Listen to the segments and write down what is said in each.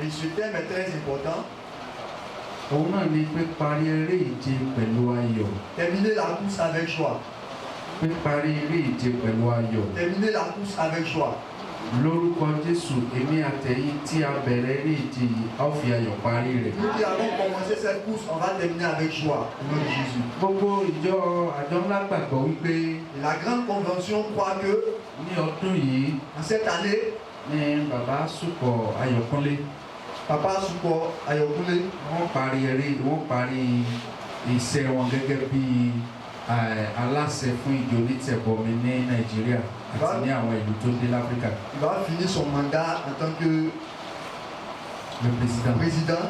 Et ce thème est très important. Terminer la course avec joie. Terminer la course avec joie. Lórúkọ Jésù, èmi àtẹ̀yin tí a bẹ̀rẹ̀ eré ìje yìí, a ó fi ayọ̀ parí rẹ̀. Nous qui avons commencé cette course, on va terminer avec joie au nom de Jésus. Gbogbo ìjọ àjọ ńlá gbàgbọ́ wípé Et la grande convention croit que ní ọdún yìí en cette année, ní bàbá Súpọ̀ Ayọ̀kúnlé Papa Súpọ̀ Ayọ̀kúnlé wọ́n parí iṣẹ́ wọn gẹ́gẹ́ bí aláṣẹ fún ìjọ onítẹ̀bọmi ní Nàìjíríà àti ní àwọn ìlú tó dé l'Áfíríkà. Il va finir son mandat en tant que le président.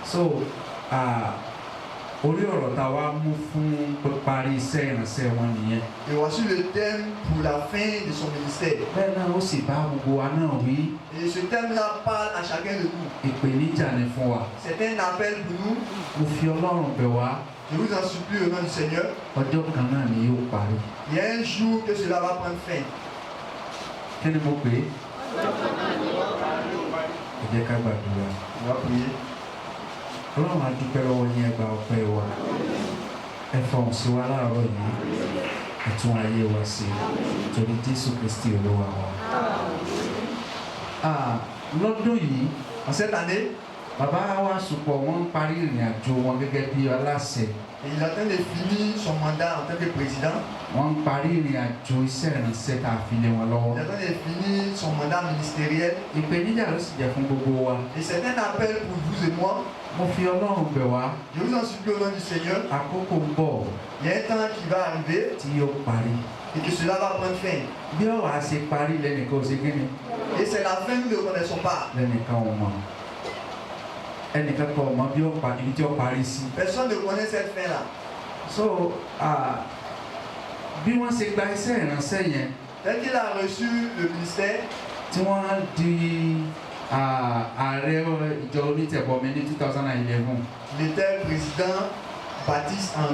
So, orí ọ̀rọ̀ tá a wá mú fún parí iṣẹ́ ìránṣẹ́ wọn nìyẹn. Et voici le thème pour la fin de son ministère. Bẹ́ẹ̀ náà ó sì bá gbogbo wa náà wí. Et ce thème-là parle à chacun de nous. Ìpèníjà ni fún wa. C'est un appel pour nous. Mo fi Ọlọ́run bẹ̀ wá. Je vous en supplie au nom du Seigneur. Ọjọ́ kan náà ni yóò parí. Il y a un jour que cela va prendre fin. Kí ni mo pè é? Ẹ jẹ́ ká gbàdúrà. On va prier. Ọlọ́run á dúpẹ́ lọ́wọ́ yín, ẹ gba ọpẹ́ wa. Ẹ fọhùn sí wa láàárọ̀ yìí. Ẹ tún ayé wa ṣe. Torí Jésù Kristi Olúwa wa. Lọ́dún yìí, En cette année, bàbá wa Súpọ̀ wọ́n ń parí ìrìn àjò wọn gẹ́gẹ́ bí aláṣẹ. il est en train de finir son mandat en tant que président. Wọ́n ń parí ìrìn àjò iṣẹ́ ìránṣẹ́ tá a fi lé wọn lọ́wọ́. Il est en train de finir son mandat ministériel. Ìpèníjà ló sì jẹ́ fún gbogbo wa. Et c'est un appel pour vous et moi. Mo fi Ọlọ́run bẹ̀ wá. Je vous en supplie au nom du Seigneur. Àkókò ń bọ̀ Il y a un temps qui va arriver tí yóò parí. et que cela va prendre fin. Bí ọ̀rọ̀ á ṣe parí lẹ́nìkan ò ṣe kí ni? Et c'est la fin, nous ne connaissons pas. Lẹ́nìkan ò mọ̀. Ẹnìkan kan ò mọ̀ bí ibi tí ó parí sí. Personne ne connaît cette fin-là. So bí wọ́n ṣe gba iṣẹ́ ìránṣẹ́ yẹn Dès qu'il a reçu le ministère, tí wọ́n di ààrẹ ìjọ onítẹ̀bọmi ní 2011. il était président baptiste en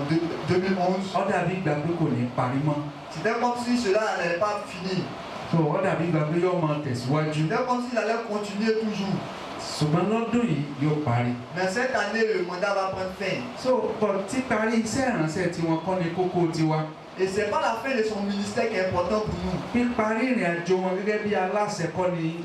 2011. Ó dàbí ìgbà pé kò ní parí mọ́. C'était comme si cela n'allait pas finir. So ó dàbí ìgbà pé yóò máa tẹ̀síwájú. C'était comme s'il allait continuer toujours. Ṣùgbọ́n lọ́dún yìí yóò parí. Mais cette année, le mandat va prendre fin. So tí parí iṣẹ́ ìránṣẹ́ tiwọn kọ́ ni kókó tiwa. Et ce n'est pas la fin de son ministère qui est important pour nous. Píparí ìrìn àjò wọn gẹ́gẹ́ bí aláṣẹ kọ́ ni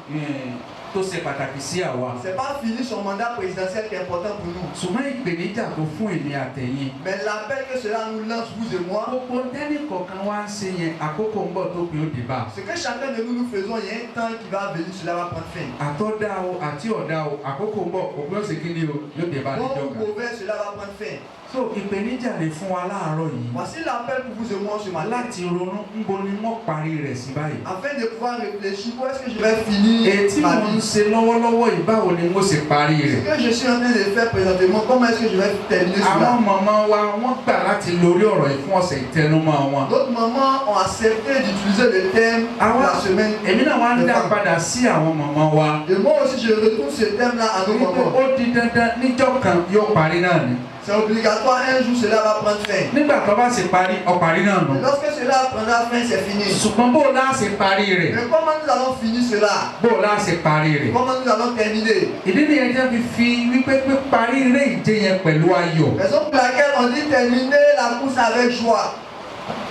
tó ṣe pàtàkì sí àwa. Ce n'est pas finir son mandat présidentiel qui est important pour nous. Ṣùgbọ́n ìpèníjà tó fún èmi àtẹ̀yìn. Mais l'appel que cela nous lance, vous et moi, Gbogbo tẹ́nì kọ̀ọ̀kan wá ń ṣe yẹn, àkókò ń bọ̀ tó pé ó dé bá. ce que chacun de nous faisons, il y a un temps qui va venir, cela va prendre fin. Àtọ́dá o àti ọ̀dá o, àkókò ń bọ̀ òpin ọ̀sẹ̀ kí ni o yóò dé bá Bon níjọ́ ou kan. mauvais, cela va prendre fin. So ìpèníjà ni fún wa láàárọ̀ yìí. Voici l'appel pour vous et moi ce matin. Láti ronú níbo ni wọ́n parí rẹ̀ sí báyìí. Afin de pouvoir réfléchir, où est-ce que je vais finir Ètí ma mo ń vie? ṣe lọ́wọ́lọ́wọ́ yìí báwo ni wọ́n ṣe parí Ce rẹ̀. que je suis en train de faire présentement, comment est-ce que je vais terminer Àwọn cela? màmá wa wọ́n gbà láti lórí ọ̀rọ̀ yìí fún ọ̀sẹ̀ ìtẹnumọ́ wọn. D'autres mamans ont accepté d'utiliser le thème pour la semaine. Èmi náà wá ń dá padà sí àwọn màmá wa. Et moi aussi, je retrouve ce thème-là à nos Wípé mamans. ó di dandan níjọ́ kan yóò parí náà ni. C'est obligatoire, un jour cela va prendre fin. Nígbà tó bá ṣe parí ọparí náà nù. Et lorsque cela prendra fin, c'est fini. Ṣùgbọ́n bó o lá ṣe parí rẹ̀. Mais comment nous allons finir cela? Bó o lá ṣe parí rẹ̀. Comment nous allons terminer? Ìdí nìyẹn tí wọ́n fi wípé parí eré ìje yẹn pẹ̀lú ayọ̀. Raison pour laquelle on dit terminer la course avec joie.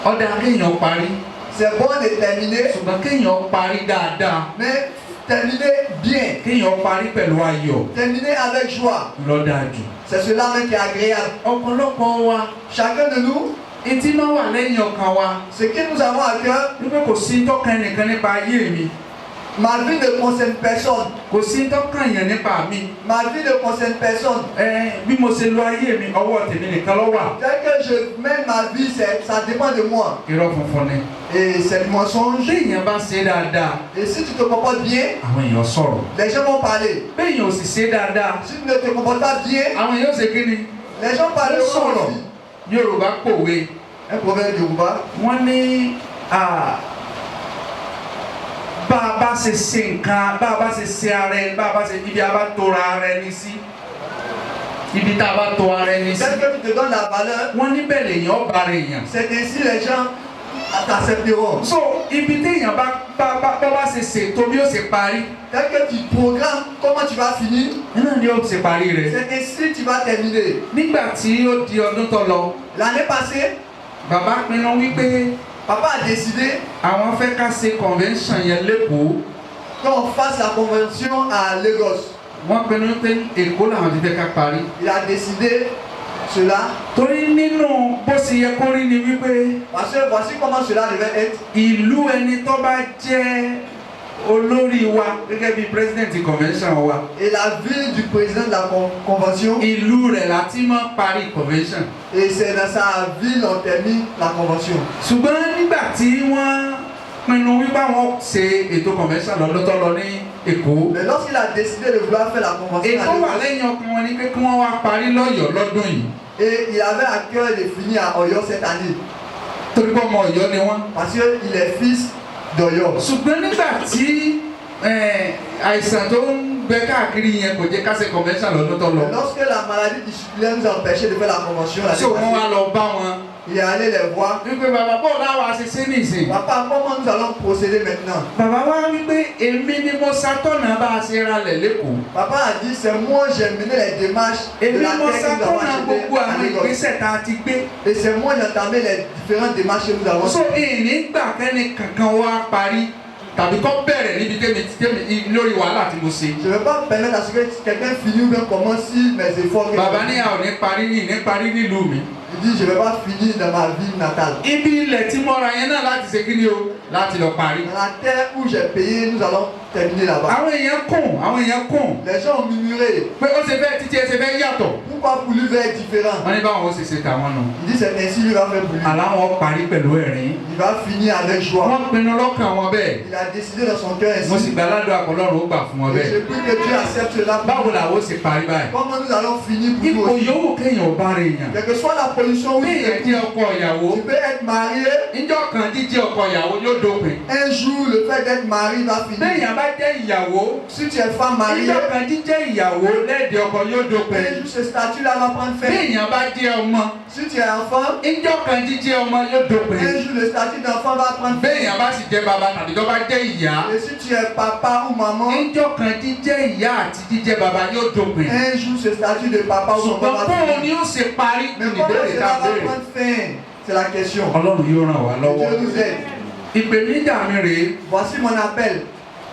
Ọ̀dà kéèyàn parí. C'est bon de terminer, Ṣùgbọ́n kéèyàn parí dáadáa. mais terminer bien. Kéèyàn parí pẹ̀lú ayọ̀. Terminer avec joie. Lọ́dájú. C'est cela même qui est agréable. Ọ̀pọ̀lọpọ̀ wa. Chacun de nous, Etí máa wà lẹ́yìn ọkàn wa. ce que nous avons à cœur, Wípé kò sí tọ́ka ẹnìkan nípa ayé mi. ma vie ne concerne personne. Kò sí tọ́ka èèyàn nípa mi. Ma vie ne concerne personne. Bí mo ṣe lo ayé mi, ọwọ́ tèmi nìkan ló wà. Dès que je mène ma vie, ça dépend de moi. Irọ́ funfun ni. Et c'est le mensonge. Bí èèyàn bá ṣe dáadáa, Et si tu te comportes bien, àwọn èèyàn sọ̀rọ̀. les gens vont parler. Bí èèyàn ò sì ṣe dáadáa, Si tu ne te comportes pas bien, àwọn èèyàn ṣe kí ni? les gens parleront Sọ̀rọ̀. aussi. Yorùbá pòwe. Un proverbe Yoruba. Wọ́n ní bá a bá ṣe ṣe nǹkan, bá a bá ṣe ṣe ara ẹni, bá a bá ṣe ibi a bá tora ara ẹni sí. Ibi tá a bá to ara ẹni sí. Dès que tu te donnes la valeur, Wọ́n níbẹ̀ lèèyàn bá ara èèyàn. c'est ainsi les gens t'accepteront. So ibi téèyàn bá ṣe ṣètò bí ó ṣe parí. Tel que tu programmes comment tu vas finir, náà ni ó ṣe parí rẹ̀. c'est ainsi tu vas terminer. nígbà tí ó di ọdún tó lọ. L'année passée, bàbá pinnu wípé papa a décidé àwọn fẹ́ ká ṣe convention yẹn lẹ́kọ̀ọ́. qu'on fasse la convention à Lagos. wọ́n pinnu wípé Èkó làwọn ti fẹ́ ká parí. Il a décidé cela torí nínú bó ṣe yẹ kó rí ni wípé parce que voici comment cela devait être. ìlú ẹni tó bá jẹ́ olórí wa gẹ́gẹ́ bí president convention wa. Et la ville du président de la convention, ìlú rẹ̀ láti máa parí convention. et c'est dans sa ville on termine la convention. ṣùgbọ́n nígbà tí wọ́n pinnu wípé àwọn ṣe ètò convention lọ́dún tó lọ ní Èkó. Mais lorsqu'il a décidé de vouloir faire la convention à ètò wà Lagos, lẹ́yìn ọkàn wọn ni pé kí wọ́n wá parí lọ́yọ̀ọ́ lọ́dún yìí. et il avait à cœur de finir à Oyo cette année torí pé ọmọ Ọ̀yọ́ ni wọ́n. parce qu'il est fils d'Oyo. ṣùgbọ́n nígbà tí àìsàn tó ń bẹ káàkiri yẹn kò jẹ́ ká ṣe convention lọ́dún tó lọ. Mais lorsque la maladie disciplinaire nous a empêché de faire la convention l'année ṣé wọ́n wá passée, lọ bá wọn. il est allé les voir. wípé bàbá bọ́ọ̀ láwa ṣe ṣe nìsín. Papa, comment nous allons procéder maintenant? bàbá wa wípé èmi ni mo ṣàtọ̀nà bá a ṣe ralẹ̀ lẹ́kọ̀ọ́. Papa a dit, c'est moi j'ai mené les démarches de èmi la mo terre que nous avons ṣàtọ̀nà achetée gbogbo à àwọn Lagos. ìgbésẹ̀ tá a ti gbé. Et c'est moi j'ai entamé les différentes démarches que nous avons so faites. nígbà kẹ́ni kankan wá parí tàbí kọ́ bẹ̀rẹ̀ níbi tẹ́mi lórí wàhálà tí mo ṣe. Je ne vais pas permettre à ce que quelqu'un finisse ou bien commence mes efforts. bàbá ní a ò ní parí nílùú mi. Il dit, je ne vais pas finir dans ma ville natale. ibi ilẹ̀ tí mo ra yẹn náà láti ṣe kí ni o láti lọ parí. Dans la terre où j'ai payé, nous allons terminer là-bas. àwọn èèyàn kùn. Les gens ont murmuré. pé ó ṣe fẹ́ títí ẹ ṣe fẹ́ yàtọ̀. Pourquoi pour lui va être différent? wọ́n ní báwọn ó ṣe ṣe tàwọn nù. Il dit, c'est ainsi lui va faire pour lui. àláwọn parí pẹ̀lú ẹ̀rín. Il va finir avec joie. wọ́n pinnu lọ́kàn wọn bẹ́ẹ̀. Il a décidé dans son cœur mo sì ainsi. gbà ládùúgbò àkọlọ́run ó gbà fún wọn Et bẹ́ẹ̀. je prie que Dieu accepte cela pour báwo nous. làwọn ó ṣe parí báyìí. Comment nous allons finir pour nous ipò aussi? yòówù kéèyàn bá rè yàn. Quelle que soit la position où tu kéèyàn es, jẹ́ ọkọ ìyàwó. tu peux être marié. níjọ́ kan jíjẹ́ ọkọ ìyàwó yóò dópin. Un jour, le fait d'être marié va finir. béèyàn bá jẹ́ ìyàwó. Si tu es femme mariée, níjọ́ kan jíjẹ́ ìyàwó lẹ́ẹ̀dẹ̀ ọkọ yóò dópin. un jour ce statut-là va prendre fin. béèyàn bá jẹ́ ọmọ. Si tu es enfant, níjọ́ kan jíjẹ́ ọmọ yóò dópin. un jour le statut d'enfant va prendre fin. béèyàn bá sì jẹ́ bàbá tàbí tó bá jẹ́ ìyá. Et si tu es papa ou maman, níjọ́ kan jíjẹ́ ìyá àti jíjẹ́ bàbá yóò dópin. un jour ce statut de papa ou ṣùgbọ́n maman va bóun ni finir. ó ṣe parí Mais ní comment ìbéèrè cela tá a va béèrè. prendre fin? C'est la question. Ọlọ́run yóò ràn wá Que lọ́wọ́. Dieu nous aide. ìpèníjà mi rèé. Voici mon appel.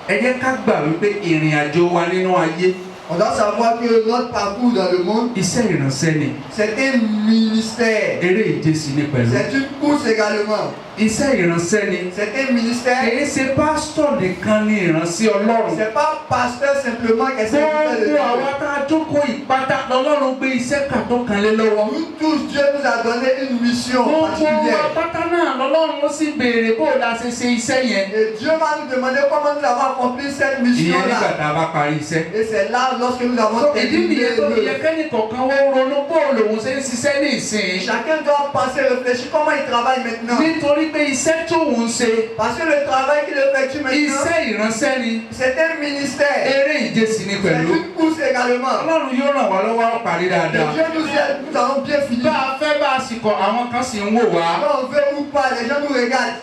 ẹ jẹ́ ká gbà wípé ìrìn àjò wa nínú ayé On doit savoir que notre parcours dans le monde, iṣẹ́ ìránṣẹ́ ni. c'est un ministère. eré ìje sì ni pẹ̀lú. C'est une course également. iṣẹ́ ìránṣẹ́ ni. C'est un ministère. kìí ṣe pásítọ̀ nìkan ni ìránṣẹ́ Ọlọ́run. C'est pas pasteur simplement qui est serviteur de gbogbo àwọn Dieu. tá a jókòó ìpátá lọ́lọ́run gbé iṣẹ́ kàtó kan lé lọ́wọ́. Nous tous, Dieu nous a donné une mission gbogbo particulière. apáta náà lọ́lọ́run ó sì béèrè bó o la ṣe ṣe iṣẹ́ yẹn. Et Dieu va nous demander comment nous avons accompli cette ìyẹn nígbà mission-là. tá a bá parí iṣẹ́. Et c'est là lorsque nous avons ìdí terminé nìyẹn tó fi yẹ le... kẹ́ni kọ̀ọ̀kan wọ́n ronú bó o lòun ṣe ń ṣiṣẹ́ ní ìsìn. Chacun doit penser, réfléchir comment il travaille maintenant. nítorí pé iṣẹ́ tó ń ṣe Parce que le travail qu'il effectue maintenant, iṣẹ́ ìránṣẹ́ ni. c'est un ministère. eré ìje sì ni C'est pẹ̀lú. une course également. Ọlọ́run yóò ràn wá lọ́wọ́ á parí Et dáadáa. Dieu nous aide, nous allons bien finir. bá a fẹ́ bá a sì kọ àwọn kan sì ń wò wá. Quand on veut ou pas, les gens nous regardent.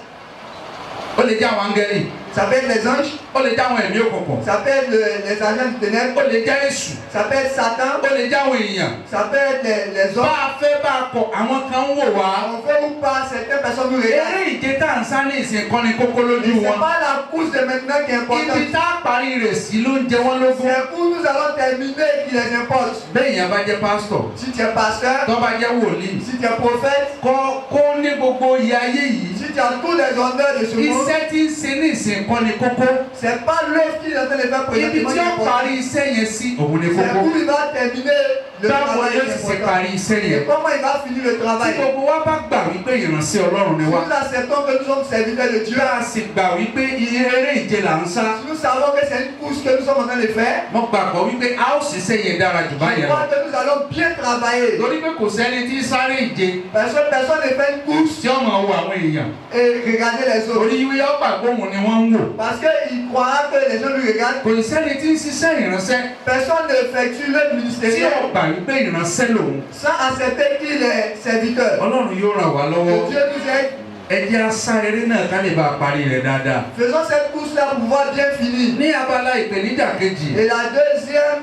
ó lè jẹ́ àwọn áńgẹ́lì. Ça peut être les anges, ó lè jẹ́ àwọn ẹ̀mí òkùnkùn. ça peut être les agents du ténèbre, ó lè jẹ́ èṣù. ça peut être Satan, ó lè jẹ́ àwọn èèyàn. ça peut être les bá hommes. a fẹ́ bá a kọ àwọn kan ń wò wá. On veut ou pas, certaines personnes nous regardent. eré ìje tá à ń sá ní ìsìn kan ni kókó lójú Et c'est wọn. pas la course de maintenant qui est ibi importante. tá a parí rẹ̀ sí ló ń jẹ wọ́n lógún. C'est où nous allons terminer qui les importe. bẹ́ẹ̀ yẹn bá jẹ́ pásítọ̀. Si tu es pasteur, tó bá jẹ́ wòlíì. si tu es prophète, kó ní gbogbo iye ayé yìí. si tu as tous les honneurs de ce monde, iṣẹ́ tí ń ṣe ní ìsìn kan ni kókó. c'est pas l'œuvre qu'il est en train de faire ibi présentement tí qui est ó important. parí iṣẹ́ yẹn sí òun ni C'est kókó. où il va terminer le báwo travail ló qui sì est ṣe important. parí iṣẹ́ Et yẹn. comment il va finir le tí travail. gbogbo wa bá gbà wípé ìránṣẹ́ Ọlọ́run ni Si wá. nous acceptons que nous sommes serviteurs de Dieu, bí a sì gbà wípé eré ìje là ń sá. si nous savons que c'est une course que nous sommes en train de faire, mo gbàgbọ́ wípé a ó ṣiṣẹ́ yẹn dára jù je báyẹn lọ. crois que nous allons bien travailler. torí pé kò sẹ́ni tí sáré ìje Personne ne fait une course tí ọmọ wo àwọn èèyàn. et regarder les autres. torí ìwé ọgbà gbóhùn ni wọ́n ń wò. Parce qu'il croira que les gens lui regardent. kò sẹ́ni tí ń ṣiṣẹ́ ìránṣẹ́ Personne ne effectue le tí ministériel ó gbà wípé ìránṣẹ́ lòun. sans accepter qu'il est serviteur. Ọlọ́run yóò ràn wá lọ́wọ́. Que Dieu nous aide. ẹ jẹ́ á sá eré náà ká lè bá a parí rẹ̀ dáadáa. Faisons cette course-là pour pouvoir bien finir. Ní abala ìpèníjà kejì. Et la deuxième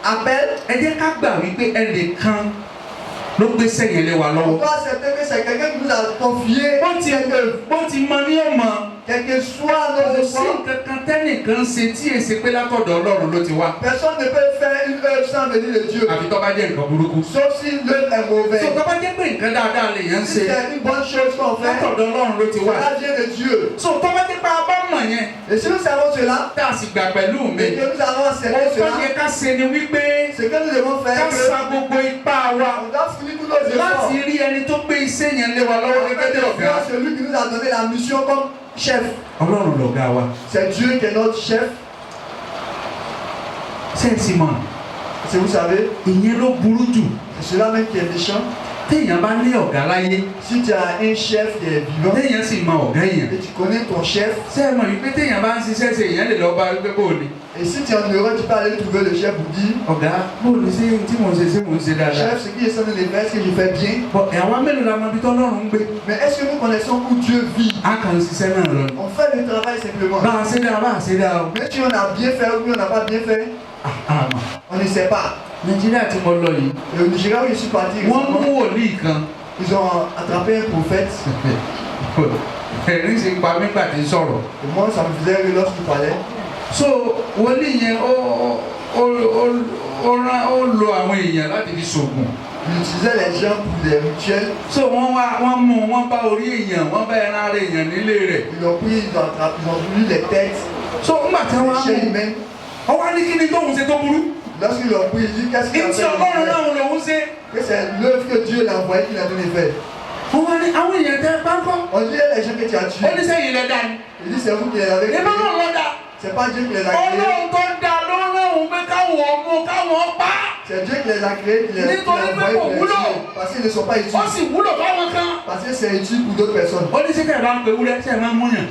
appel. Ẹ jẹ́ ká gbà wípé ẹnìkan ló gbé sẹ́yìn lé wa On lọ́wọ́. doit accepter que c'est quelqu'un qui nous a confié. Bó ti mọ ní ọmọ. Quel que soit nos Kò sí efforts. nǹkan kan tẹ́nìkan ṣe tí èsì pé látọ̀dọ̀ Ọlọ́run ló ti wá. Personne ne peut faire une œuvre sans venir de Dieu. Àfi tó bá jẹ́ nǹkan burúkú. Sauf si l'œuvre est mauvaise. Tó bá jẹ́ pé nǹkan dáadáa lèèyàn ń Si ṣe. c'est une bonne chose qu'on fait, Látọ̀dọ̀ Ọlọ́run ló ti wá. ça vient de Dieu. Tó bá jẹ́ pé a bá mọ̀ yẹn. Et si nous savons cela, Tá a sì gbà pẹ̀lú mi. et que nous allons accepter Ohun tó cela, yẹ ká ṣe ni wípé ce que nous devons faire, ká sa gbogbo ipá wa on doit finir tous nos efforts. láti rí ẹni tó gbé iṣẹ́ yẹn lé wa lọ́wọ́ gẹ́gẹ́ bí ọ̀gá. C'est celui qui nous a donné la mission comme chef. Ọlọ́run lọ̀gá wa. C'est Dieu qui est notre chef. Ṣé ẹ sì mọ̀? Si vous savez, Ìyẹn ló burú jù. c'est cela même qui est méchant. Téèyàn bá ní ọ̀gá láyé. Si tu as un chef qui est vivant Téèyàn sì mọ ọ̀gá èèyàn. et tu connais ton chef, Ṣé ẹ mọ̀ wípé téèyàn bá ń ṣiṣẹ́ ṣe èèyàn lè lọ bá wípé bó ni? et si tu es en Europe, tu peux aller trouver le chef pour dire, Ọ̀gá bó ni ṣé tí mò ń ṣe dáadáa? chef, ce qui est censé de faire, est-ce que je fais bien? Bọ̀ ẹ̀wọ̀n mélòó la mọ ibi tọ́lọ́run ń gbé? Mais est-ce que nous connaissons où Dieu vit? A kàn ń ṣiṣẹ́ náà lọ. On fait le travail simplement. Bá a ṣe dáa, bá a ṣe dáa o. Mais si on a bien fait ou bien on n'a pas bien fait, Àmọ́ on ne sait pas. Nàìjíríà tí mo lọ yìí. Et au Nigeria où je suis parti, Wọ́n mú récemment, wòlíì kan. ils ont attrapé un prophète. Ẹ̀rín ṣe pa mí gbà tí ń sọ̀rọ̀. Et moi, ça me faisait rire lorsqu'il parlait. So wòlíì yẹn ó lo àwọn èèyàn láti fi ṣògùn. Il utilisait les gens pour des rituels. So wọ́n mú wọ́n bá orí èèyàn wọ́n bá ẹran ara èèyàn nílé rẹ̀. Ils l'ont pris, ils ont voulu les têtes, So ńgbà tí les wọ́n chairs mú humaines. ọ wá ní kí ni tóun ṣe tó burú. Lorsqu'ils l'ont pris, il dit qu'est-ce qu'il a Ntí Ọlọ́run fait? náà lòun ṣe. Que c'est l'œuvre que Dieu l'a envoyé qu'il a donné faire. Wọ́n wá ní àwọn èèyàn tẹ pánkọ́. On dit les gens que tu as Ó tués. ní sẹ́yìn lẹ dá ni. Il dit c'est vous qui les avez créés. Ìbá náà lọ dá. C'est pas Dieu qui les a créés. Ọlọ́run tó dá ló rán òun pé káwọn mú káwọn pa. C'est Dieu qui les a créés, qui les a Nítorí pé envoyés kò pour les wúlò. tuer. Parce qu'ils ne sont pas Ó utiles. sì wúlò fáwọn kan. Parce que c'est utile pour d'autres personnes. Ó ní sẹ́kẹ̀ bá ń pe wúlẹ̀ ṣe máa ń múyàn.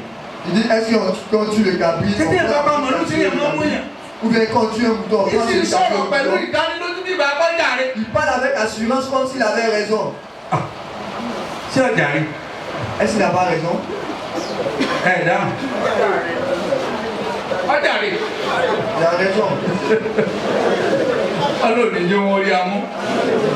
Il dit est-ce qu'on tue le cabri? Tètè bàbá màlúù tí yẹn máa ń múyàn. Ou bien quand on tue un mouton, quand on tue Ìsì le sọ̀rọ̀ pẹ̀lú cabri. ìdánilójú bí bàbá jàre. Il parle avec assurance comme s'il avait raison. Ṣé ọjà rí? Est-ce qu'il n'a pas raison? Ẹ dáhùn. Ọjà rí. Il a raison. Ọlọ́run ní jẹ́ wọ́n rí amú.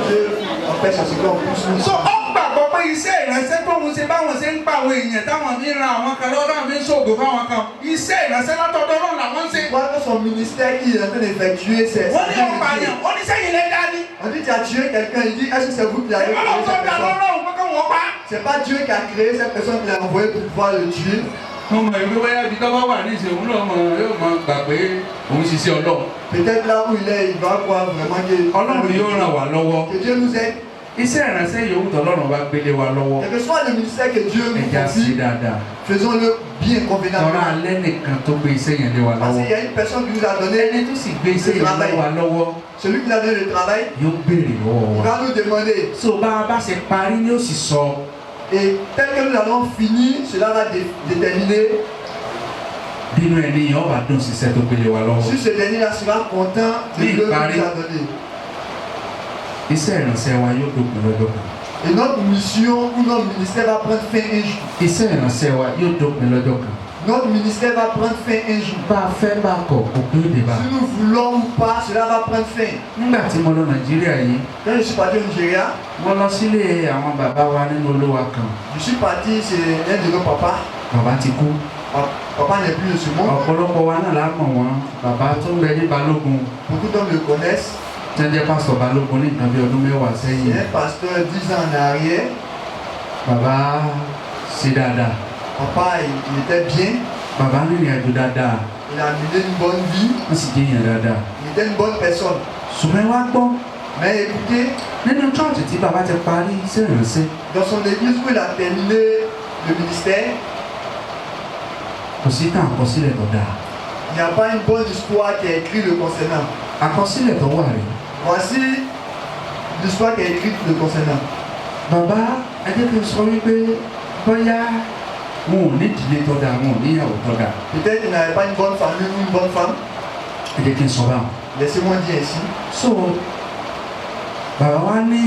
Dieu empêche à ce qu'on pousse nous. So ó gbàgbọ́ pé iṣẹ́ ìránṣẹ́ tóun ṣe báwọn ṣe ń pa àwọn èèyàn táwọn fi ń ran àwọn kan lọ́wọ́ táwọn fi ń ṣògo fáwọn kan. Iṣẹ́ ìránṣẹ́ látọ̀dọ̀ Ọlọ́run làwọn ń ṣe. Je crois que son ministère qu'il est en train d'effectuer, c'est Wọ́n ní ọ̀pá yẹn, ó ní sẹ́yìn lẹ́ dání. on dit tu as tué quelqu'un, il dit est-ce que c'est vous qui l'avez créé Ọlọ́run tó cette dá personne? lọ́rùn pé káwọn pa. C'est pas Dieu qui a créé cette personne qui l'a envoyé pour pouvoir le tuer. Mo mọ̀ ìwé wáyà bí tọ́wọ́ wà ní ìṣe òun náà yóò máa gbà pé òun ṣiṣẹ́ Ọlọ́run. Peut-être là où il est, il va croire vraiment Ọlọ́run yóò ràn wá lọ́wọ́. que Dieu nous aide. Iṣẹ́ ìránṣẹ́ yòówù tọ́lọ́run bá gbélé wa lọ́wọ́. Quel que soit le ministère que Dieu nous Ẹja sí confie, dáadáa. faisons-le bien Tọ́ra convenablement. alẹ́ nìkan tó gbé iṣẹ́ yẹn lé wa Parce lọ́wọ́. qu'il y a une personne qui nous a donné, Ẹni tó sì gbé iṣẹ́ yẹn lé wa lọ́wọ́ celui qui nous a donné le travail, yóò béèrè lọ́wọ́ il wa. va nous demander. So bá a bá ṣe parí ni ó sì sọ. Et tel que nous allons finir, cela va déterminer Bínú ẹni yẹn ọba dùn ṣiṣẹ́ tó gbélé wa lọ́wọ́. si ce dernier-là sera content de Oui, l'œuvre pareil. qu'il nous a donné. Iṣẹ́ ìránṣẹ́ wa yóò dópin lọ́jọ́ kan. Et notre mission ou notre ministère va prendre fin un jour. Iṣẹ́ ìránṣẹ́ wa yóò dópin lọ́jọ́ kan. Notre ministère va prendre fin un jour. Bá a fẹ́ bá a kọ̀ òpin òde bá. Si nous voulons ou pas, cela va prendre fin. Nígbà tí mo lọ Nàìjíríà yìí, Quand je suis parti au Nigeria, mo lọ sílé àwọn bàbá wa nínú Olúwa kan. je suis parti chez un de nos papas. Bàbá ti kú. Papa n'est plus de ce monde. Ọ̀pọ̀lọpọ̀ wa náà la mọ̀ wọ́n. Bàbá tó ń bẹ ní Balógun. Beaucoup d'hommes le connaissent. Jẹ́jẹ́ pásítọ̀ Balógun ní nǹkan bí ọdún mẹ́wàá C'est sẹ́yìn. un pasteur 10 ans en arrière. Bàbá ṣe dáadáa. Papa, il était bien. Bàbá rìnrìn àjò dáadáa. Il a mené une bonne vie. Wọ́n sì jẹ́ èèyàn dáadáa. Il était une bonne personne. Ṣùgbọ́n wá gbọ́ Mais écoutez, nínú chọ́ọ̀chì tí bàbá ti parí iṣẹ́ ìránṣẹ́. dans son église où il a terminé le ministère, Kò sí tàn àkọsílẹ̀ tó dáa. il n'y a pas une bonne histoire qui est écrite le concernant. Àkọsílẹ̀ tó wà rèé. Voici l'histoire qui est écrite le concernant. Bàbá ẹ jẹ́ kí n sọ wípé bóyá wọn ò ní ìdílé tó dáa, wọn ò ní ìyàwó tó dáa. Peut-être qu'il n'avait pas une bonne famille ou une bonne femme. Ẹ jẹ́ kí n sọ báwọn. Laissez-moi dire ainsi. So bàbá wa ní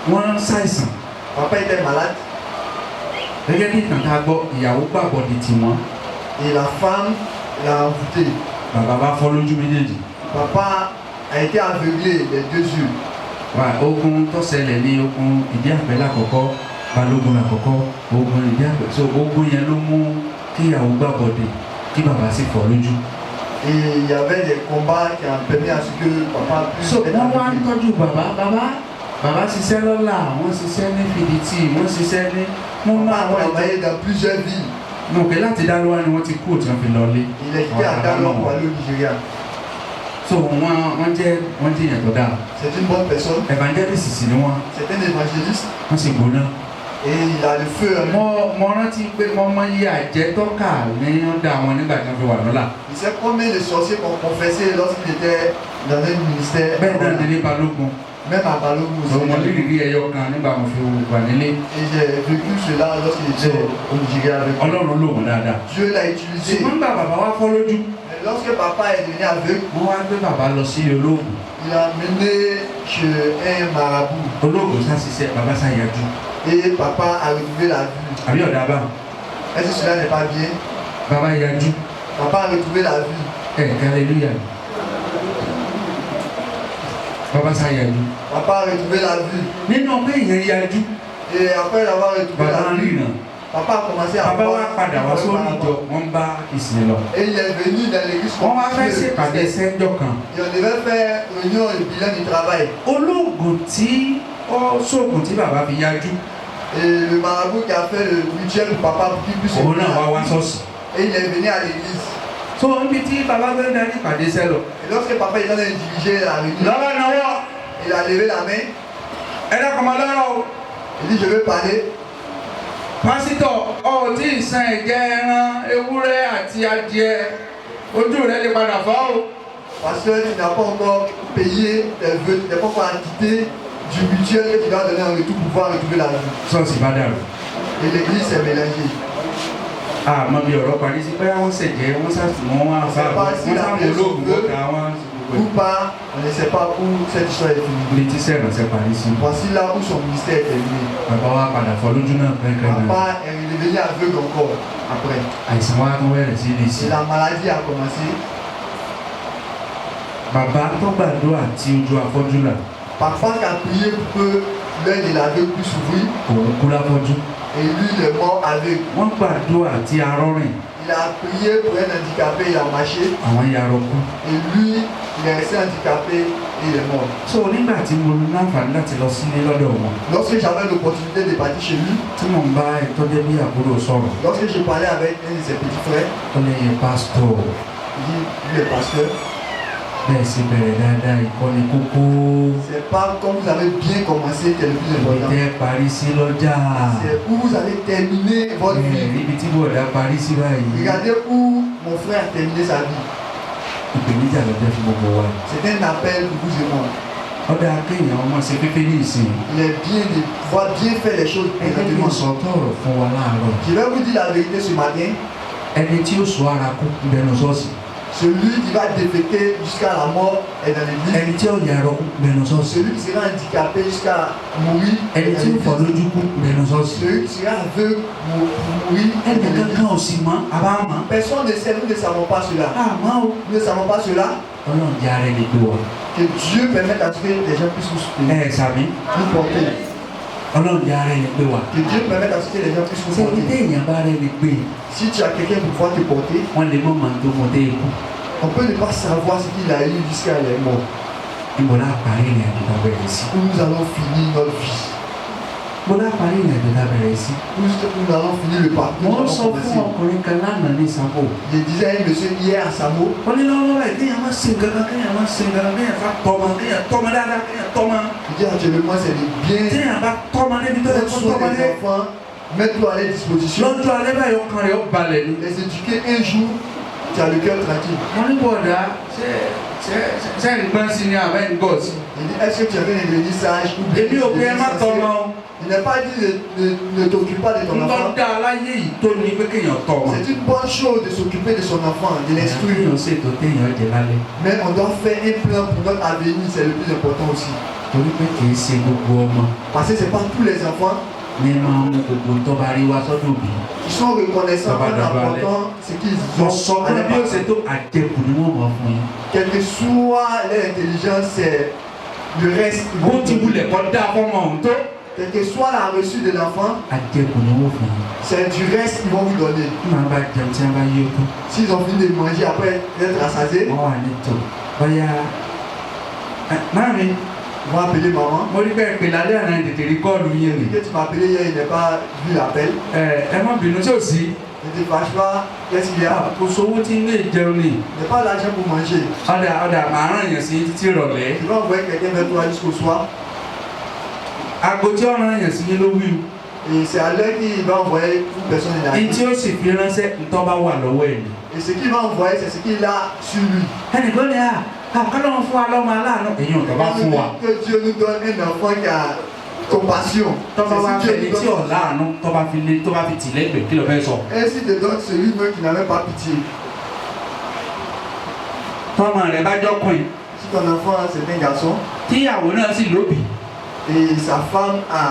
wọ́n ń ṣàìsàn. Papa était malade. gẹ́gẹ́ bí ìtàn tá a gbọ́ ìyàwó gbàgbọ́ di tiwọn. Et la femme l'a envoûté. Bàbá bá fọ́ lójú méjèèjì. Papa a été aveuglé les deux yeux. Wà ogun tó ṣẹlẹ̀ ní ogun ìdí àpẹ́ lákọ̀ọ́kọ́ balógun lákọ̀ọ́kọ́ ogun ìdí àpẹ́ so ogun yẹn ló mú kí ìyàwó gbàgbọ́ di kí bàbá sì fọ́ lójú. Et il y avait des combats qui ont permis à ce que papa puisse So être wọ́n wá ń aveuglé. tọ́jú bàbá ṣiṣẹ́ lọ́la wọ́n ṣiṣẹ́ ní fìdítì wọ́n ṣiṣẹ́ ní wọ́n máa Papa a travaillé dans plusieurs villes. mo pè láti Dálówá ni wọ́n ti kú tí wọ́n fi lọlé. Il est quitté à Dallon pour aller au Nigeria. So wọ́n jẹ́ èèyàn tó dáa. C'est une bonne personne. Evangelist sì ni wọ́n. C'est un évangéliste. Wọ́n sì gbóná. Et il a le feu en lui. Mo rántí pé mo mọ iye àjẹtọ́kà ní ọ̀dà wọn nígbà tí wọ́n fi wà lọ́la. Il sait combien de sorciers qu'on confessait lorsqu'il était dans un ministère. Bẹ́ẹ̀ náà ní Balógun. Même à Balogun aussi. Mo ní ìrírí ẹyọ kan nígbà mo fi wà nílé. Et j'ai vécu cela lorsqu'il était au Nigeria avec moi. Ọlọ́run lò wọ́n dáadáa. Dieu l'a utilisé. Ṣùgbọ́n nígbà bàbá wa fọ́ lójú. Mais lorsque papa est devenu aveugle, Wọ́n wá gbé bàbá lọ sí olóògùn. il a mené chez un marabout. Olóògùn sá ṣiṣẹ́ bàbá sá yájú. Et papa a retrouvé la vue. Àbí ọ̀dà bá. Est-ce que cela n'est pas bien? Bàbá yájú. Papa a retrouvé la vue. Alléluia. Bàbá sá yájú. Papa a retrouvé la vue. Nínú pé ìyẹn yájú. Et après avoir retrouvé Bàbá la ń vue, rìnà. papa a commencé à Bàbá wa voir. padà wá sórí ìjọ wọ́n bá ìsìn lọ. Et il est venu dans l'église. Wọ́n wá fẹ́ ṣèpàdé sẹ́jọ́ kan. Et on devait faire réunion et bilan du travail. Olóògùn tí ó ṣoògùn tí bàbá fi yájú. Et le marabout qui a fait le rituel pour papa pour qu'il puisse. Òun náà wá wá ṣọ́ọ̀ṣì. Et il est venu à l'église. So níbi tí bàbá fẹ́ darí ìpàdé sẹ́lọ̀. Et lorsque papa est en train de diriger la réunion, Lọ́wọ́ náwó. il a levé la main. Ẹ dákun máa lọ́rọ̀ o. Il dit je veux parler. Pásítọ̀ ọ̀ tí ì san ẹ̀jẹ̀ ẹran ewúrẹ́ àti adìẹ ojú rẹ̀ lè padà fọ́ o. Pasteur, tu n'as pas encore payé tes vœux, tu n'es pas encore acquitté du rituel que tu dois donner en retour pour pouvoir retrouver la vie. Ṣọ́ọ̀ṣì bá dàrú. Et l'église s'est mélangée. Àmọ́ bí ọ̀rọ̀ parí sí pé wọ́n ṣẹ̀jẹ̀ wọ́n ṣàtúmọ̀ wọn àfa wọ́n sáwọn olóògùn kọ́ta wọn. Ou pas, on ne sait pas où cette histoire est finie. Ilé tí sẹ́ẹ̀rọ̀ ṣe parí sí. Voici là où son ministère est terminé. Bàbá wa padà fọ́ lójú náà pẹ́ẹ́kẹ́ náà. Papa est devenu aveugle encore après. Àìsàn wa tún bẹ̀rẹ̀ sí ní sí. Et la maladie a commencé. Bàbá tó gbàdúrà tí ojú afọ́jú là. Papa qui a prié pour que l'œil de l'aveugle puisse s'ouvrir. Òun kú láfọ́jú. Et lui, il est mort aveugle. Wọ́n gbàdúrà tí arọ́ rìn. Il a prié pour un handicapé, il a marché. Àwọn yarọ kú. Et lui, il est resté handicapé et il est mort. So nígbà tí mo láǹfààní láti lọ sílé lọ́dọ̀ wọn. Lorsque j'avais l'opportunité de partir chez lui, Tí mò ń bá ìtọ́jẹ́ bí àbúrò sọ̀rọ̀. lorsque je parlais avec un de ses petits frères, Ó lè yẹ pásítọ̀. il dit, lui est pasteur, Bẹ́ẹ̀ sì bẹ̀rẹ̀ dáadáa ìkọ́ni kókó. c'est pas comme vous avez bien commencé qui est le plus important. Ìtẹ́ parí sí lọ́jà. C'est où vous allez terminer votre vie. Níbi tí bọ̀dá parí sí báyìí. Regardez où mon frère a terminé sa vie. Ìpèníjà ló jẹ́ fún gbogbo wa. C'est un appel pour vous et moi. Ọ̀dà kéèyàn ọmọ ṣe pépé ní ìsìn. Il est bien de pouvoir bien faire les choses Ẹgbẹ́ bí présentement. sọ tọ̀rọ̀ fún wa láàárọ̀. Je vais vous dire la vérité ce matin. Ẹni tí ó sọ ara kú bẹnu ṣọ́ọ̀ṣì. Celui qui va déféquer jusqu'à la mort est dans l'église. Ẹni tí ó yàrá kú bẹnu ṣọ́ọ̀ṣì. Celui qui sera handicapé jusqu'à mourir est Ẹni dans tí ó fọ́ l'église. lójú kú bẹnu ṣọ́ọ̀ṣì. Celui qui sera aveugle pour mourir est Ẹni dans l'église. kankan ò sì mọ̀ àbá mọ̀. Personne ne sait, nous ne savons pas cela. Àmọ́ o. Nous ne savons pas cela. Ọlọ́run jẹ́ ara ẹni gbé wa. Que Dieu permette à ce que les gens puissent nous soutenir, Sàmí. nous porter. Ọlọ́run jẹ́ ara ẹni gbé wa. Que Dieu permette à ce que les gens puissent nous Ṣé ibi porter. téèyàn bá rẹ̀ lè gbé? Si tu as quelqu'un pour pouvoir te porter, Wọ́n lè mọ̀ màá tó mọ̀ dé ikú. on peut ne pas savoir ce qu'il a eu jusqu'à la mort. Níbo náà parí ìrìn àjò tá bẹ̀rẹ̀ sí? Où nous allons finir notre vie. Níbo náà parí ìrìn àjò tá bẹ̀rẹ̀ sí? Où nous allons finir le parcours. Mo Nous ń allons sọ fún commencer. ọkùnrin kan lánàá ní Sábò. Je disais à un monsieur hier à Samo, Wọ́n ní lọ́wọ́ ẹ̀ kéèyàn máa ṣe nǹkan kan kéèyàn máa ṣe nǹkan kan kéèyàn bá tọ́mọ kéèyàn tọ́mọ dáadáa kéèyàn tọ́mọ. il dit actuellement c'est de bien Téèyàn bá tọ́mọ débi tó yẹ kó prendre soin tọ́mọ dé. des enfants, mettre-le à leur disposition, Lọ́jọ́ alẹ́ báyìí ọkàn rẹ̀ ó balẹ̀ ni. les éduquer un jour, tu as le cœur tranquille. Mo ní bọ̀dá ṣe ìgbọ́n sí ni àbẹ́ ń gọ̀ sí. Il dit est-ce que tu es en train de devenir sage ou bien Èmi ò pé ẹ má tọ́mọ o. Il n'est pas dit ne t'occupe pas de ton Ń lọ enfant. dá aláyé yìí tó ní pé kéèyàn tọ́mọ. C'est une bonne chose de s'occuper de son enfant, de l'instruire. Kéèyàn ṣètò téèyàn jẹ lálẹ́. Mais on doit faire un plan pour notre avenir, c'est le plus important aussi. Torí pé kì í ṣe gbogbo ọmọ Parce que ce n'est pas tous les enfants ní máa ń mú gbogbo tó bá rí wá sọ́dọ̀ òbí. Ils sont reconnaissants en apportant ce qu'ils ont à bí ó ṣe l'important. tó àjẹkù ni wọ́n mọ̀ fún yín. Quelle que soit leur intelligence, c'est le reste. Ils bó vont ti wulẹ̀ kọ́ dá fọ́mọ ọ̀hún tó. Quelle que soit la reçue de l'enfant, àjẹkù ni wọ́n fún yín. c'est du reste qu'ils vont vous donner. bí màá bá jẹun tí wọ́n bá yí okú. S'ils ont fini de manger après d'être rassasiés, wọ́n wà ní tò bóyá máàmí ils vont appeler maman. mo rí bẹ́ẹ̀ pé lálẹ́ àná tètè rí kọ́ọ̀lù yín Il ni. dit que tu m'as appelé hier, il n'a pas vu l'appel. ẹ má bínú tí ò sí. Ne te fâche pas, qu'est-ce qu'il y a? kò sówó tí ilé ìjẹun ni. Il n'y a pas d'argent pour manger. ọ̀dà màá ràn yàn sí títí ìrọ̀lẹ́. Tu vas envoyer quelqu'un vers toi jusqu'au soir. aago tí ó ràn yàn sí yín ló wí. Et c'est à l'heure qu'il va envoyer une personne ní inactive. tí ó sì fi ránṣẹ́ ntọ́ bá wà lọ́wọ́ ẹ̀ ni. Et ce qu'il va envoyer, c'est ce qu'il a sur lui. ẹnìkan ni àkọ́lọ́ fún wa lọ́mọ aláàánú. èyí ò tọ́ bá fún wa. Que Dieu nous donne un enfant qui a compassion. tọ́ba wá C'est si fẹ́ ní Dieu tí nous ò donne. láàánú tọ́ba fi tì lẹ́gbẹ̀ẹ́ kí ló fẹ́ sọ. Ainsi te donne celui-même qui n'avait pas pitié. tọ́mọ rẹ̀ bá jọ́kùn yìí. Si ton enfant c'est un garçon tíyàwó náà sì lóbì. et sa femme a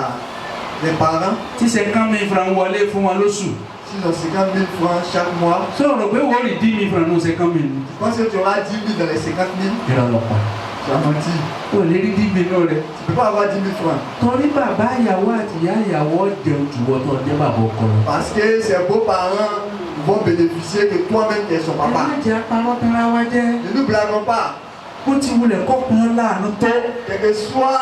des parents, tí sẹ́kán mi fúnra ń wọlé fún wọn lóṣù. s'ils ont 50 000 francs chaque mois, sọ̀rọ̀ pé wọ́n rí dí mi fúnra náà sẹ́kán mi ni. je pense que tu auras 10 000 dans les 50 000. ìrọ̀lọ́pàá. Tu as menti. o lè rí dí mi náà rẹ̀. Tu ne peux pas avoir 10 000 francs. torí bàbá ìyàwó àti ìyá ìyàwó jẹun jùwọ́ tó ọdẹ bàbá ọkọ rẹ̀. Parce que ses beaux-parents vont bénéficier que toi-même qui es son ẹ papa. má jẹ́ apárọ́ tara wa jẹ́. Ne nous blaguons pas. bó ti wulẹ̀ kọ́kùnrin láàánú tó. Quelle que soit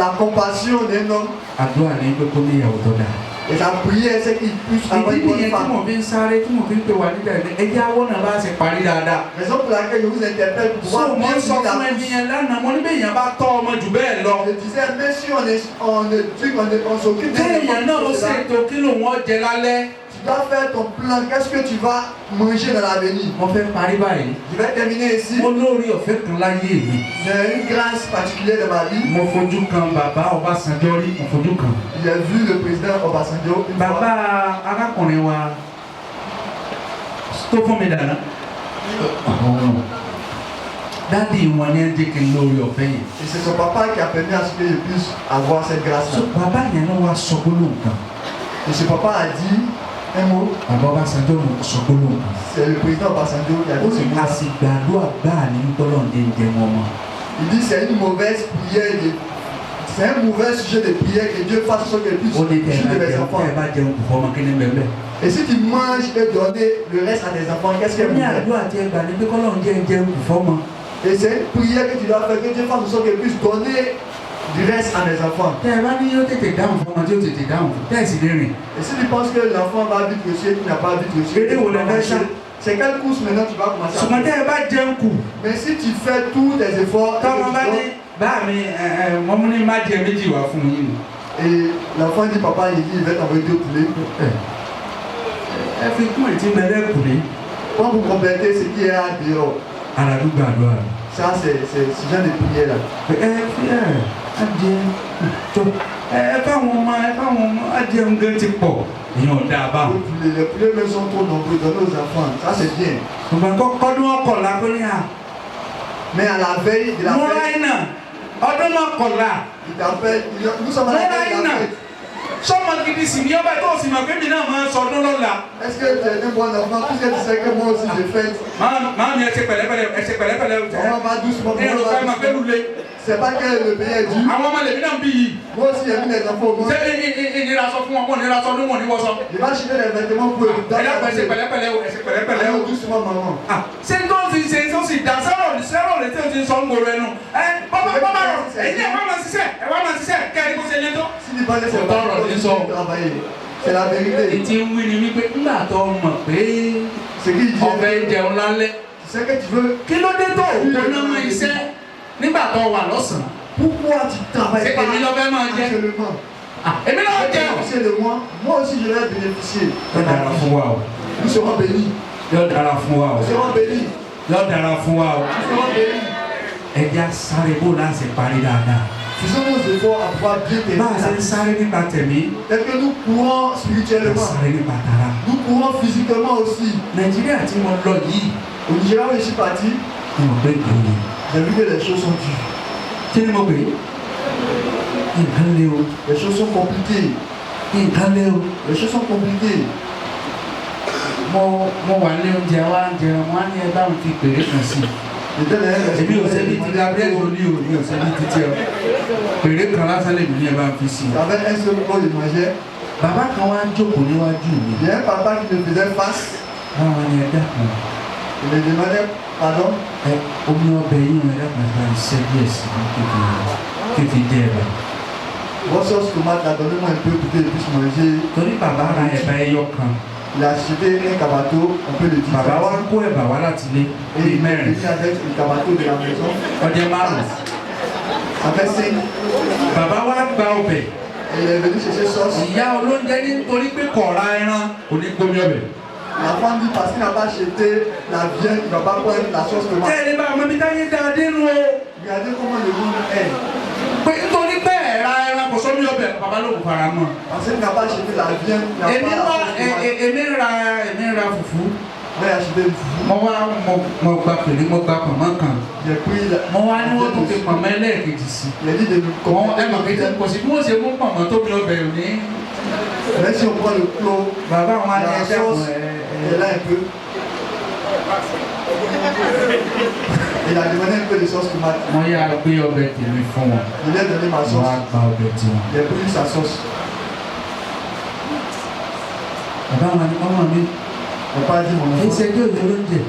la compassion d'un homme, àdúrà ní pé kó ní ìyàwó tó dáa. et sa prière, c'est qu'il puisse avoir ìdí une bonne nìyẹn tí femme. mo fi ń sáré tí mo fi ń pè wá nígbà yẹn ẹjẹ́ àwọn náà bá ṣe parí dáadáa. Raison pour laquelle je vous interpelle pour so pouvoir mo bien ń sọ finir la fún ẹbí course. yẹn lánàá mo ní bẹ́ẹ̀ yẹn bá tọ́ ọmọ jù bẹ́ẹ̀ lọ. Je disais, même si on s'occupe d'un téèyàn náà ó enfant, ṣètò kí lòun ó jẹ lálẹ́. tu dois faire ton plan. Qu'est-ce que tu vas manger dans l'avenir? mo fẹ́ parí báyìí. Je vais terminer ici. mo lórí ọ̀fẹ́ kan láyé mi. J'ai une grâce particulière dans ma vie. mo fojú kan bàbá Ọbásanjọ́ rí mo fojú kan. J'ai vu le président Obasanjo une bàbá fois. arákùnrin wa tó fún mi dáná. dádì wọn ní ẹjẹ kí n lórí ọ̀fẹ́ yẹn. Et c'est son papa qui a permis à ce que je puisse avoir cette grâce-là. so bàbá yẹn ló wá sọ gbólóhùn kan. Et ce papa a dit un mot. bàbá Ọbásanjọ́ ló sọ gbólóhùn kan. C'est le président Obasanjo qui a ó dit ce ní mot. àsìgbàdúrà gbáà ní tọ́lọ́ǹdé ń jẹ wọn mọ́. Il dit c'est une mauvaise prière. C'est un mauvais sujet de prière que Dieu fasse ce qu'il puisse ó ní tẹ́ toucher ẹ mes enfants. bá jẹun kò fọmọ kí ni bẹ́ẹ̀. Et si tu manges et donner le reste à tes enfants, qu'est-ce qu'elle ní vous fait? àdúrà tí ẹ gbà ní pé kọ́lọ́run jẹ́ ń jẹun kò fọmọ. Et c'est une prière que tu dois faire, que Dieu fasse ce qu'il puisse donner du reste à mes enfants. tẹ́ ẹ bá ní yóò tètè dáhùn fọmọ tí ó tètè dáhùn tẹ́ ẹ sì lè rìn. Et si tu penses que l'enfant va vite réussir, tu n'as pas vite réussi, Et où le méchant? c'est quelle course maintenant tu vas commencer à ṣùgbọ́n faire? tẹ́ ẹ bá jẹun kù. Mais si tu fais tous tes efforts et, tọ́mọ bá que ní bá mi mo mú ní má jẹ méjì wá fún yín ni. et l'enfant dit papa il va t'envoyer 2 poulets. ẹ fi kún ètí bẹ̀rẹ̀ kùlé. Quand vous complétez ce qui est à dehors, aládùúgbò àdúrà rẹ. ça c'est ce genre de prière là. ẹ fi adìẹ tó fáwọn ọmọ adìẹ ń gẹ́ ti pọ̀ èèyàn ò dáa báwọn. Les poulets même sont trop nombreux, donnez aux enfants, ça c'est bien. ṣùgbọ́n kọ́dún ọkọ̀lá pé ní à. Mais à la veille de la múra fête, iná ọdún ọkọ̀lá. il t'appelle, nous sommes à la múra veille de iná la fête. sọmọ gidi sì ní ọbẹ̀ tó o sì mọ̀ pé mi náà máa ń sọdún lọ́la. Est-ce que tu es un bon enfant? Puisque tu sais que moi aussi je fête. máa mi ẹ ṣe pẹ̀lẹ́pẹ̀lẹ́. On va doucement. ní ẹnu fẹ́ máa fẹ́ lulẹ̀. C'est pas que le pays est dur. àwọn ọmọ lèmi náà ń bí yìí. Moi aussi j'ai vu les enfants au monde. ṣé ìnira sọ fún wọn kó ìnira sọ ọdún wọn ní wọ́n sọ. Je vais acheter des vêtements pour eux. ẹ dákun ẹ ṣe pẹ̀lẹ́pẹ̀lẹ́ o ẹ ṣe pẹ̀lẹ́pẹ̀lẹ́ o. Allons doucement maman. ṣé n tó ti ṣe tó sì dá sẹ́rọ̀ lè tí o ti sọ ń gbòòrò ẹnu. ẹ bọ́bá rọ ẹ̀yin ẹ̀ wá máa ṣiṣẹ́ kẹ́rin kó ṣe lé tó. Si tu parles c'est pas Autant le sort. travailler. C'est la vérité. ètí ń wí ni wípé nígbà tó mọ̀ pé Ce qu'il dit. ọ̀fẹ́ jẹun lálẹ́. C'est que tu veux. kí ló dé tó òkú náà mọ iṣẹ́ nígbà tó wà lọ́sàn-án. Pourquoi tu travailles C'est pas que Milo fait manger. actuellement? èmi náà jẹ o. Bénéficier de moi. Moi aussi je vais bénéficier. yóò dára fún wa o. Nous serons bénis. yóò dára fún wa o. Nous serons bénis. yóò dára fún wa o. Nous serons bénis. ẹja sáré bó láti parí dáadáa. Faisons nos efforts à pouvoir bien bá a ṣe ń t'aider. sáré nípa tẹ̀mí. Tel que nous courons ká spirituellement. sáré nípa tara. Nous courons physiquement aussi. nàìjíríà tí mo lọ yìí. Au Nigeria où je suis parti, mo gbé gbòòrò. j'ai vu que les choses sont dures. kí ni mo pè é. nǹkan lé o. Les choses sont compliquées. nǹkan lé o. Les choses sont compliquées. mo wà ní oúnjẹ wa ń jẹun wọn á ní ẹ bá ń fi pèrè kan sí i. èmi ò sẹ́ni ti Gabriel Jolie o mi ò sẹ́ni ti tiẹ̀ pèrè kan lásán lè mi ní ẹ bá ń fi sí i. Avec un seul mot, il mangeait. Bàbá kan wá jókòó níwájú mi. Il y a un papa qui me faisait face. Báwo ni ẹ dákun? Il me demandait pardon. Ẹ omi ọbẹ̀ yín ẹ dákun bá ń ṣẹ́ díẹ̀ sí i kéfì dẹ́ ẹ bá. Votre sauce tomate, là, donnez-moi un peu pour que je puisse manger. Torí bàbá ra ẹ̀bà ẹyọ kan. Il a acheté un cabato, on peut le dire. Bàbá wa ń kó ẹ̀bà wá láti ilé Et bíi il est mẹ́rin. venu avec le cabato de la maison. Ọjọ́ márùn-ún. Ça fait 5. Bàbá wa gba ọbẹ̀. Et il est venu chercher sauce. Ìyá olóúnjẹ ní nítorí pé kọ̀ọ̀ra ẹran kò ní gbomi ọbẹ̀. La femme dit parce qu'il n'a pas acheté la viande, il ne va pas prendre la sauce tomate. Tẹ́lẹ̀ bá ọmọ mi táyé dáadé nu o. Regardez comment le monde est. Pé nítorí pé ẹ̀ra ẹran kò sómi ọbẹ̀ bàbá ló kò fara mọ́. Parce qu'il n'a pas acheté la viande, il n'a Èmi pas la wá sauce tomate. èmi ra fùfú. Moi, j'ai acheté le foufou. Mo gba pèlè mo gba pọ̀nmọ́ kan. J'ai pris la. Mo wá ní wọ́n tún fi pọ̀nmọ́ ẹlẹ́ẹ̀kejì sí. Il a dit de nous Wọ́n ẹ mọ̀ pé kò sí bí wọ́n ṣe mú pọ̀nmọ́ tó bí ọbẹ̀ òní. Même si on prend le clos, Bàbá wọn á ní la ẹja sauce, elle est là un peu. Il a demandé un peu de sauce tomate. Wọ́n yà gbé ọbẹ̀ tèmi fún wọn. Je lui ai donné ma Wọ́n á sauce. gba ọbẹ̀ tiwọn. J'ai pris sa sauce. Bàbá wọn ní ọmọ mi. Papa a dit mon Kì í ṣe enfant. ẹjọ́ ìjọ lóúnjẹ.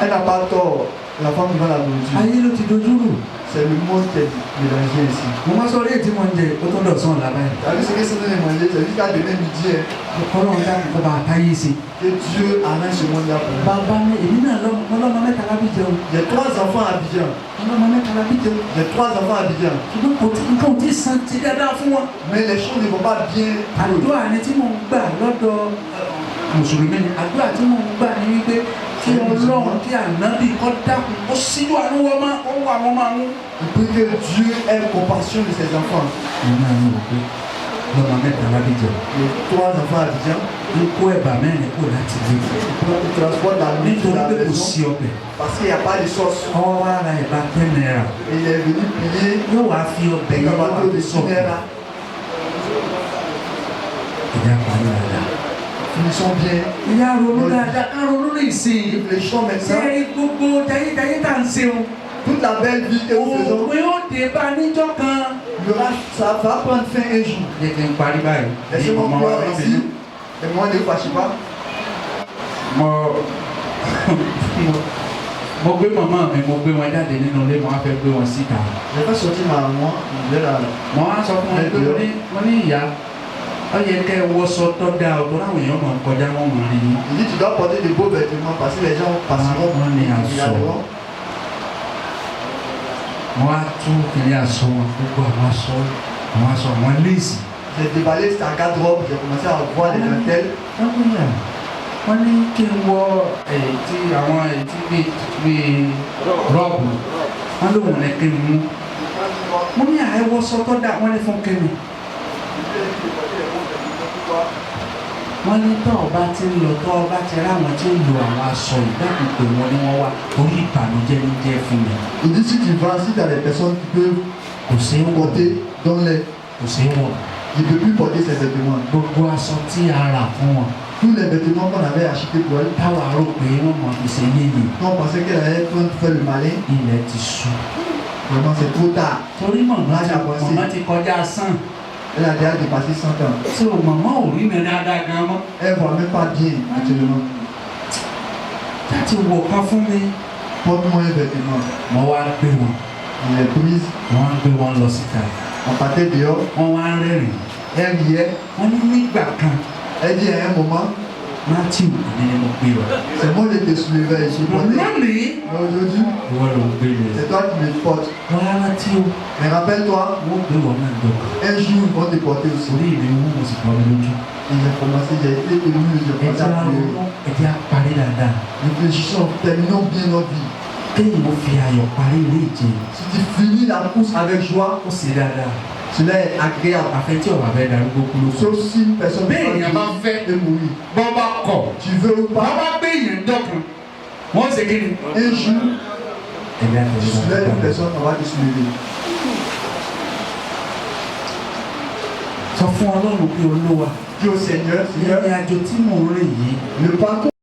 Elle n'a pas tort. La femme qui va la nourriture. Ayé ló ti dojú rù. C'est le monde qui est mélangé ici. Mo máa sọ orí ètí mo ń jẹ ó tó dọ̀sán ọ̀la báyìí. T'as vu ce que c'est de manger? C'est jusqu'à demain midi. Hein. Ọlọ́run dákun kó bá a táyé sí. Que Dieu arrange ce monde-là pour nous. Bàbá mi èmi náà lọ́mọ mẹ́ta lábí jẹun. J'ai 3 enfants à Abidjan. Ọlọ́mọ mẹ́ta lábí jẹun. J'ai 3 enfants à Abidjan. Ṣùgbọ́n kò tí nǹkan ò tí ì san ti dáadáa fún wọn. Mais les choses ne vont pas bien. Àdúrà ni tí mò ń gbà lọ́dọ̀ Mùsùlùmí ni. Àdúrà tí mò ń gbà ni wípé kí Ọlọ́run kí ànábì kọ́ dákun kó síjú àánú wọn máa kó wà wọn máa mú. Je prie que Dieu ait compassion de ses enfants. Mo máa ń rò pé lọ́mọ mẹ́ta lábí jẹun. Les 3 enfants à Abidjan. Ní kó ẹ̀bà mẹ́rin kó láti lé. Ils transportent la nourriture Nítorí à la pé kò maison. sí ọbẹ̀. Parce qu'il n'y a pas de sauce. Ọwọ́ wa ra ẹ̀bà 10 naira. Et il est venu payer Yóò wá fi ọbẹ̀ un yẹn wá cabato de fi 6 sọ̀rọ̀. naira. Ìyá parí dáadáa. Finissons bien. Ìyá ronú dáadáa, ká ronú ní ìsìn. Réfléchissons Ṣé maintenant. gbogbo jayéjayé tá à ń ṣeun? Toute la belle vie que nous faisons, Òwe ó dé bá níjọ́ kan. ça va prendre fin un jour. Jẹ́ kí n parí báyìí. Laissez-moi Ọmọ wa voir ló ici. bínú. Et moi, ne vous fâchez pas. Mo gbé màmá mi, mo gbé wọn jáde nínú ilé, mo á fẹ́ gbé wọn síta. Je vais sortir ma maman. Je vais la. Mo á sọ fún wọn pé mo ní ìyá. Ó yẹ kẹ́ ẹ wọṣọ tó dáa ọ̀tọ̀ láwọn èèyàn máa ń kọjá wọn máa rí yín. Il dit tu dois porter de beaux vêtements parce que les gens passeront. Wọ́n ní Ils aṣọ. regarderont. Mo á tún kiri aṣọ wọn, gbogbo àwọn aṣọ àwọn léèsì. J'ai déballé sa garde-robe. J'ai commencé à voir les dentelles. Wọ́n ní kí n wọ ètí àwọn ètí bíi rọ́ọ̀bù. Wọ́n ló wọ̀n kí n mú. Mo ní àìwọ́sọ tó dá wọ́n ní fún kíni. Wọ́n ní tọ́ ọba ti ń lọ tọ́ ọba ti ráwọn tí ń lo àwọn aṣọ ìdáàbò pé wọ́n ní wọ́n wá orí ìbànújẹ́ ní jẹ́ fún mi. Il dit si tu vas, si tu as des personnes qui peuvent Kò sí wọ̀, porter, donne-les. kò sí wọ̀. Il ne peut plus porter ses vêtements. Gbogbo aṣọ tí a rà fún wọn. Tous les vêtements qu'on avait achetés pour elle, Táwa rò pé wọ́n mọ̀ fi ṣe yéye. on pensait qu'elle allait faire le malin. Ilẹ̀ ti ṣú. Vraiment, c'est trop tard. Torí màmá ti kọjá sàn. Elle a déjà dépassé 100 ans. Tí o màmá ò rí mi dáadáa gan mọ́. Elle ne voit même pas bien actuellement. Láti wọ̀ kan fún mi. Porte-moi un vêtement. Mo wá gbé wọn. Il est prise. Wọ́n gbé wọn lọ síta. On partait dehors. Wọ́n wá ń rẹ́rìn. Elle riait. Wọ́n ní nígbà kan Elle dit à un moment, Matthew ní ni mo gbé wọn. c'est moi qui te soulevais. Je portais. Lónìí. Mais aujourd'hui, Wọ́n ló gbé mi. c'est toi qui me portes. Wọ́n á rántí o. Mais rappelle-toi, Wọ́n gbé wọn náà dọ̀kọ̀. un jour, ils vont te porter aussi. Orí mi wú mo sì gbọ́ mi lójú. Et j'ai commencé, j'ai été ému, j'ai commencé à pleurer. Ẹ̀jẹ̀ á parí dáadáa. Réfléchissons, terminons bien notre vie. Kéyìn mo fi ayọ̀ parí ilé ìje. Si tu finis la course avec joie, Ó sì dáadáa. cela est agréable. Àfẹ́ tí ọ̀bà fẹ́ darúgbó kú ló kù. Sauf si une personne Bẹ́ẹ̀ ni a máa ń fẹ́. et mourir. Bọ́ bá kọ̀. Tu veux ou Bọ́ pas, bá gbé yẹn dọ́kan. Wọ́n ṣe kí ni? un jour, Ẹ̀jẹ̀ á tu tẹ̀lé soulèves une wọn. personne, on va te soulever. Sọ fún Ọlọ́run pé Olúwa Dis au Seigneur, Seigneur, ìrìn àjò tí mò ń rìn yìí le parcours